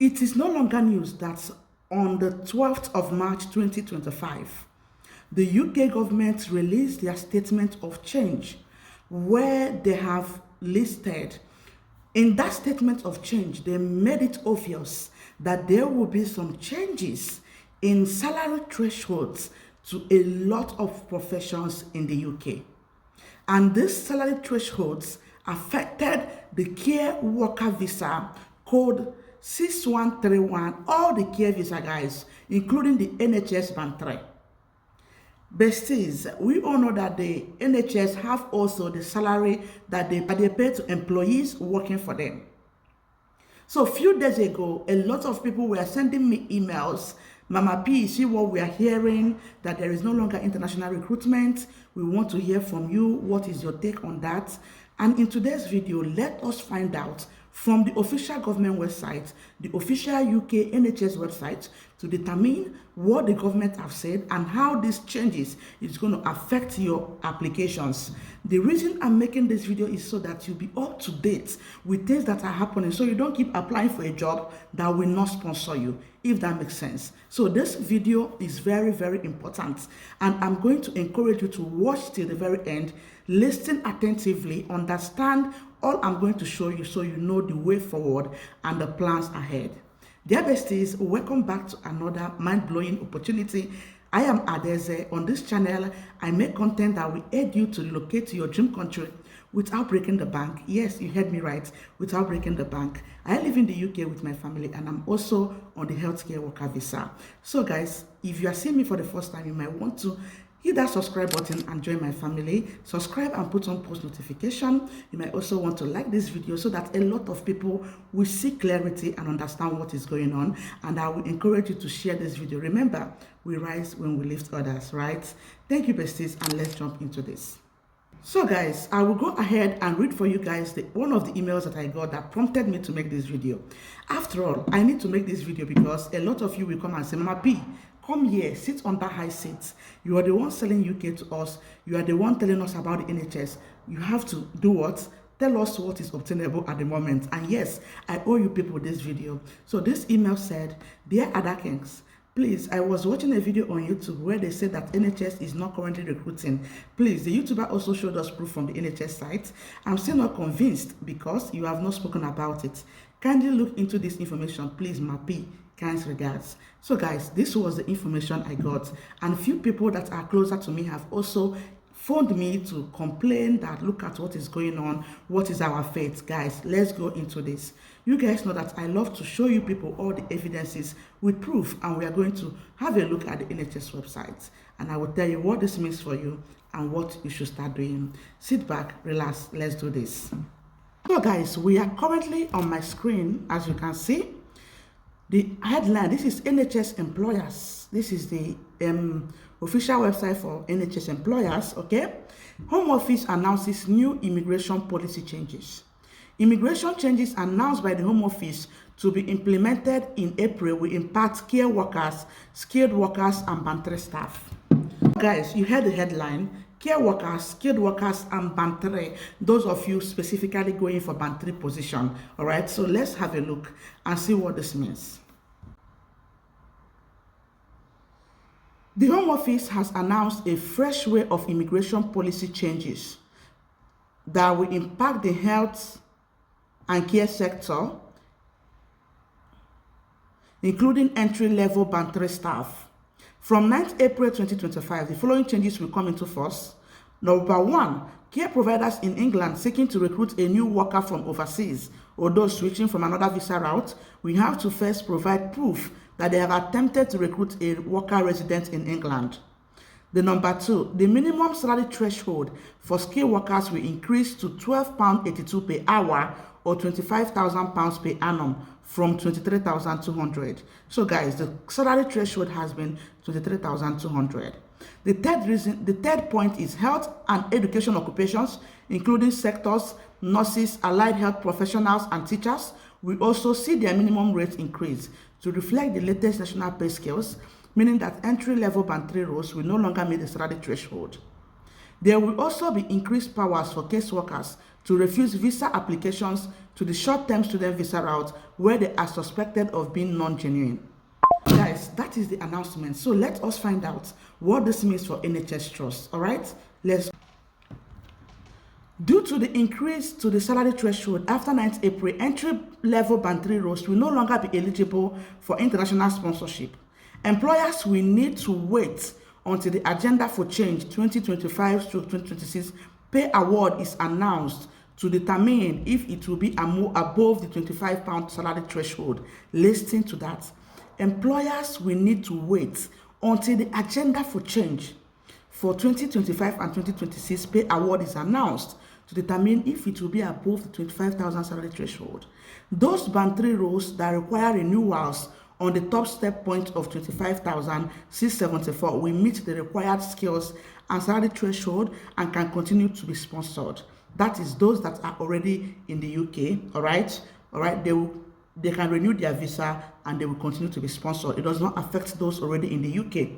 It is no longer news that on the 12th of March 2025, the UK government released their statement of change where they have listed, in that statement of change, they made it obvious that there will be some changes in salary thresholds to a lot of professions in the UK. And these salary thresholds affected the care worker visa code 6131, all the care visa guys, including the NHS band 3. Besties, we all know that the NHS have also the salary that they pay to employees working for them. So a few days ago, a lot of people were sending me emails. Mama P, see what we are hearing, that there is no longer international recruitment. We want to hear from you. What is your take on that? And in today's video, let us find out from the official government website, the official UK NHS website, to determine what the government have said and how these changes is going to affect your applications. The reason I'm making this video is so that you'll be up to date with things that are happening, so you don't keep applying for a job that will not sponsor you, if that makes sense. So this video is very, very important, and I'm going to encourage you to watch till the very end, listen attentively, understand all I'm going to show you so you know the way forward and the plans ahead. Dear besties, welcome back to another mind-blowing opportunity. I am Adeze. On this channel, I make content that will aid you to relocate to your dream country without breaking the bank. Yes, you heard me right, without breaking the bank. I live in the UK with my family, and I'm also on the healthcare worker visa. So guys, if you are seeing me for the first time, you might want to hit that subscribe button and join my family. Subscribe and put on post notification. You might also want to like this video so that a lot of people will see clarity and understand what is going on. And I will encourage you to share this video. Remember, we rise when we lift others, right? Thank you, besties, and let's jump into this. So guys, I will go ahead and read for you guys one of the emails that I got that prompted me to make this video. After all, I need to make this video because a lot of you will come and say, Mama P, come here, sit on that high seat. You are the one selling UK to us. You are the one telling us about the NHS. You have to do what? Tell us what is obtainable at the moment. And yes, I owe you people this video. So this email said, Dear Ada Kings, please, I was watching a video on YouTube where they said that NHS is not currently recruiting. Please, the YouTuber also showed us proof from the NHS site. I'm still not convinced because you have not spoken about it. Kindly look into this information, please, Mapi. Kind regards. So guys, this was the information I got, and few people that are closer to me have also phoned me to complain that look at what is going on, what is our fate. Guys, let's go into this. You guys know that I love to show you people all the evidences with proof, and we are going to have a look at the NHS website, and I will tell you what this means for you and what you should start doing. Sit back, relax, let's do this. So guys, we are currently on my screen, as you can see. The headline, this is NHS employers. This is the official website for NHS employers, okay? Home Office announces new immigration policy changes. Immigration changes announced by the Home Office to be implemented in April will impact care workers, skilled workers, and band 3 staff. Guys, you heard the headline. Care workers, skilled workers, and band 3, those of you specifically going for band 3 position. All right, so let's have a look and see what this means. The Home Office has announced a fresh wave of immigration policy changes that will impact the health and care sector, including entry-level band 3 staff. From 9th April 2025, the following changes will come into force. Number 1, care providers in England seeking to recruit a new worker from overseas or those switching from another visa route will have to first provide proof that they have attempted to recruit a worker resident in England. The number 2, the minimum salary threshold for skilled workers will increase to £12.82 per hour or £25,000 per annum from 23,200. So guys, the salary threshold has been 23,200. The third point is health and education occupations, including sectors, nurses, allied health professionals, and teachers, will also see their minimum rate increase to reflect the latest national pay scales, meaning that entry-level band 3 roles will no longer meet the salary threshold. There will also be increased powers for caseworkers to refuse visa applications to the short-term student visa route where they are suspected of being non-genuine. Guys, that is the announcement. So let us find out what this means for NHS Trust. All right, let's. Due to the increase to the salary threshold after 9th April, entry-level Band 3 roles will no longer be eligible for international sponsorship. Employers will need to wait until the Agenda for Change 2025-2026 pay award is announced to determine if it will be above the £25 salary threshold. Listen to that. Employers will need to wait until the Agenda for Change for 2025 and 2026 pay award is announced to determine if it will be above the 25,000 salary threshold. Those Band 3 roles that require renewals on the top step point of 25,674 will meet the required skills and salary threshold and can continue to be sponsored. That is those that are already in the UK, all right? They can renew their visa and they will continue to be sponsored. It does not affect those already in the UK.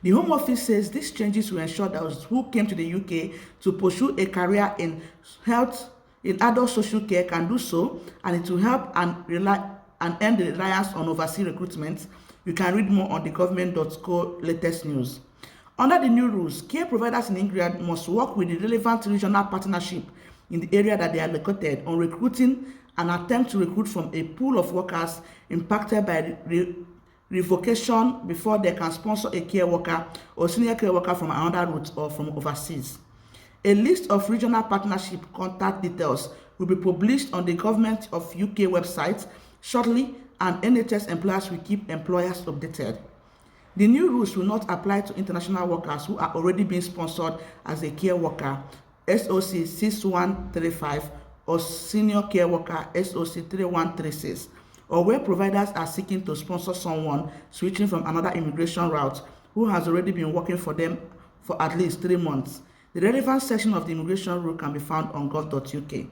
The Home Office says these changes will ensure that those who came to the UK to pursue a career in health, in adult social care can do so, and it will help and end the reliance on overseas recruitment. You can read more on the government.co latest news. Under the new rules, care providers in England must work with the relevant regional partnership in the area that they are located on recruiting and attempt to recruit from a pool of workers impacted by revocation before they can sponsor a care worker or senior care worker from another route or from overseas. A list of regional partnership contact details will be published on the Government of UK website shortly, and NHS employers will keep employers updated. The new rules will not apply to international workers who are already being sponsored as a care worker, SOC 6135, or senior care worker, SOC 3136. Or where providers are seeking to sponsor someone switching from another immigration route who has already been working for them for at least 3 months. The relevant section of the immigration rule can be found on gov.uk.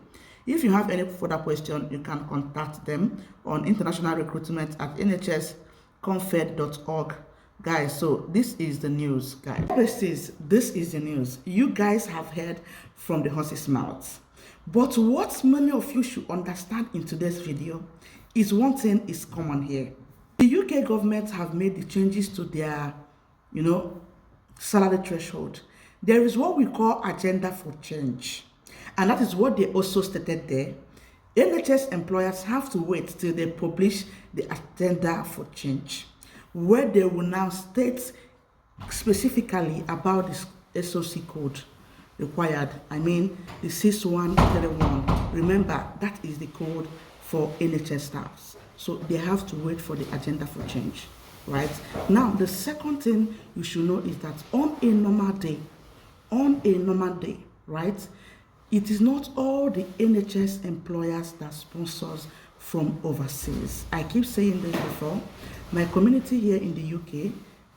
If you have any further question, you can contact them on international recruitment at nhsconfed.org. Guys, so this is the news, guys. This is the news. You guys have heard from the horse's mouth. But what many of you should understand in today's video is one thing is common here. The UK government have made the changes to their, salary threshold. There is what we call Agenda for Change. And that is what they also stated there. NHS employers have to wait till they publish the Agenda for Change, where they will now state specifically about the SOC code required. I mean, the 6131. Remember, that is the code for NHS staffs. So they have to wait for the Agenda for Change, right? Now, the second thing you should know is that on a normal day, right, it is not all the NHS employers that sponsors from overseas. I keep saying this before. My community here in the UK,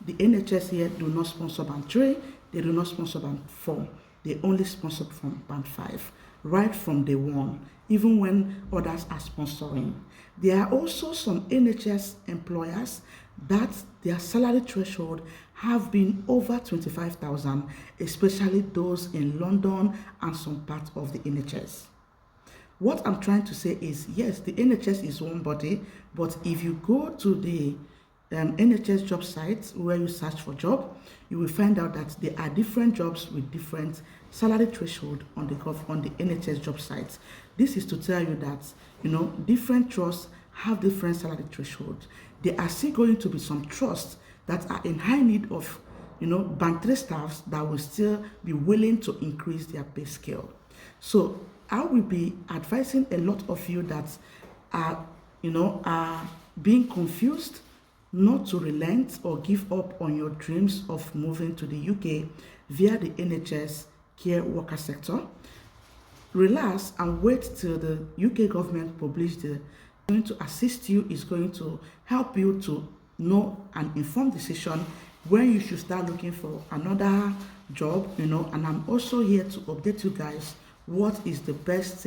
the NHS here do not sponsor Band 3, they do not sponsor Band 4. They only sponsor from Band 5, right from day one, even when others are sponsoring. There are also some NHS employers that their salary threshold have been over 25,000, especially those in London and some parts of the NHS. What I'm trying to say is, yes, the NHS is one body, but if you go to the NHS job sites where you search for job, you will find out that there are different jobs with different salary threshold on the NHS job sites. This is to tell you that, different trusts have different salary thresholds. There are still going to be some trusts that are in high need of, Band 3 staffs that will still be willing to increase their pay scale. So I will be advising a lot of you that are being confused not to relent or give up on your dreams of moving to the UK via the NHS care worker sector. Relax and wait till the UK government publish going to assist you, is going to help you to know an informed decision when you should start looking for another job, and I'm also here to update you guys what is the best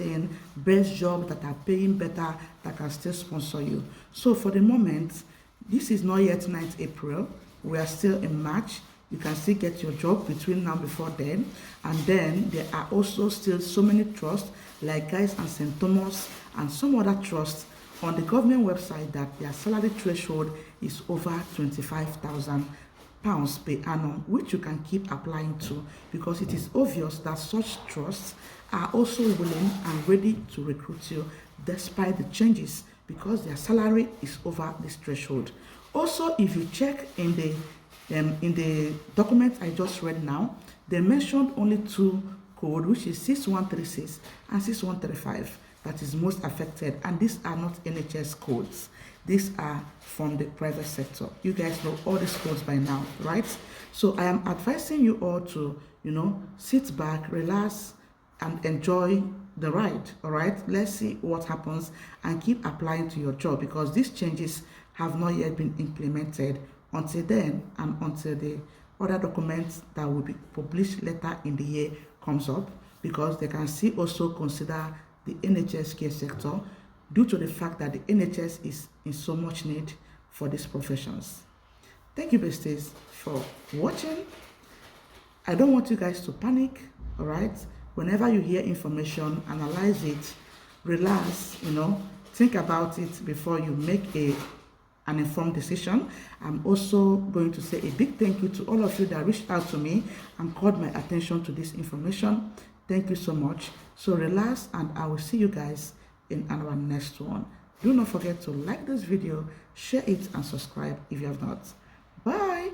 job that are paying better, that can still sponsor you. So for the moment, this is not yet 9th April. We are still in March. You can still get your job between now before then. And then there are also still so many trusts like Guys and St. Thomas and some other trusts on the government website that their salary threshold is over £25,000 per annum, which you can keep applying to, because it is obvious that such trusts are also willing and ready to recruit you despite the changes, because their salary is over this threshold. Also, if you check in the document I just read now, they mentioned only two code, which is 6136 and 6135, that is most affected, and these are not NHS codes. These are from the private sector. You guys know all these codes by now, right? So I am advising you all to, sit back, relax, and enjoy the ride. All right, let's see what happens and keep applying to your job, because these changes have not yet been implemented until then, and until the other documents that will be published later in the year comes up, because they can still also consider the NHS care sector due to the fact that the NHS is in so much need for these professions. Thank you, besties, for watching. I don't want you guys to panic, all right? Whenever you hear information, analyze it, relax, think about it before you make an informed decision. I'm also going to say a big thank you to all of you that reached out to me and called my attention to this information. Thank you so much. So relax, and I will see you guys in our next one. Do not forget to like this video, share it, and subscribe if you have not. Bye.